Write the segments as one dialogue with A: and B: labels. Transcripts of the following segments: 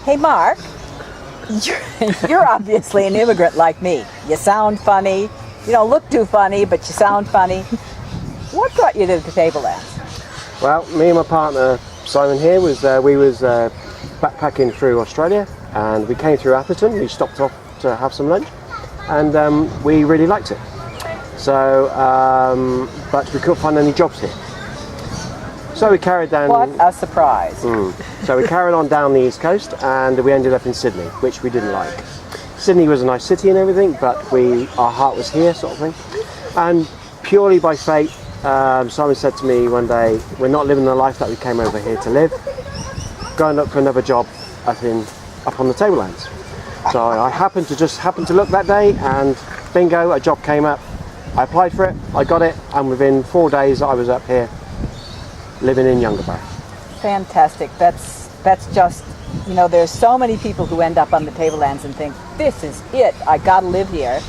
A: Hey, Mark, you're obviously an immigrant like me. You sound funny. You don't look too funny, but you sound funny. What brought you to the Tablelands?
B: Well, me and my partner Simon here we was backpacking through Australia, and we came through Atherton. We stopped off to have some lunch, and we really liked it. So, but we couldn't find any jobs here. So we carried down.
A: What a surprise!
B: So we carried on down the east coast, and we ended up in Sydney, which we didn't like. Sydney was a nice city and everything, but our heart was here, sort of thing. And purely by fate, Simon said to me one day, "We're not living the life that we came over here to live. Go and look for another job up on the Tablelands." So I happened to look that day, and bingo, a job came up. I applied for it, I got it, and within 4 days I was up here living in Youngborough.
A: Fantastic. That's just, there's so many people who end up on the Tablelands and think, this is it, I gotta live here.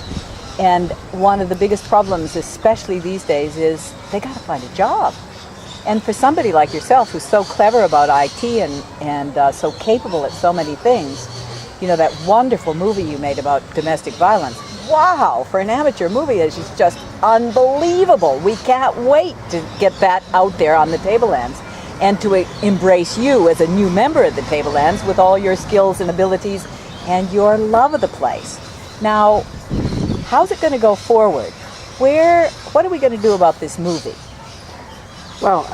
A: And one of the biggest problems, especially these days, is they gotta find a job. And for somebody like yourself who's so clever about IT and so capable at so many things, that wonderful movie you made about domestic violence, wow, for an amateur movie, it's just unbelievable. We can't wait to get that out there on the Tablelands and to embrace you as a new member of the Tablelands with all your skills and abilities and your love of the place. Now, how's it going to go forward? What are we going to do about this movie?
B: Well,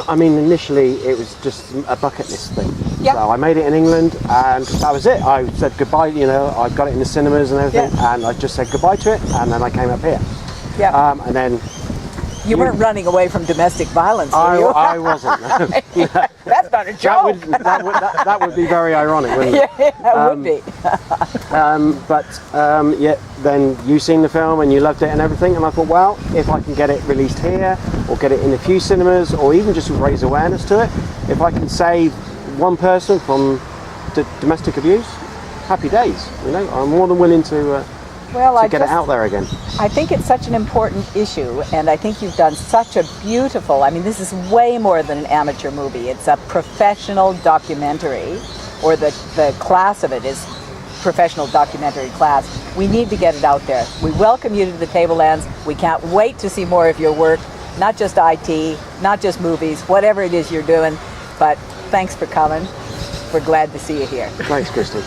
B: initially it was just a bucket list thing.
A: Yep.
B: So I made it in England, and that was it. I said goodbye, I got it in the cinemas and everything, and I just said goodbye to it, and then I came up here.
A: Yeah.
B: And then...
A: You weren't running away from domestic violence, were you?
B: I wasn't.
A: That's not a joke.
B: That would be very ironic, wouldn't it?
A: Yeah, that would be.
B: Then you seen the film and you loved it and everything, and I thought, well, if I can get it released here, or get it in a few cinemas, or even just raise awareness to it, if I can save one person from domestic abuse, happy days. I'm more than willing to get it out there again.
A: I think it's such an important issue, and I think you've done such a beautiful, this is way more than an amateur movie. It's a professional documentary, or the class of it is professional documentary class. We need to get it out there. We welcome you to the Tablelands. We can't wait to see more of your work, not just IT, not just movies, whatever it is you're doing, but thanks for coming. We're glad to see you here.
B: Thanks, Christy.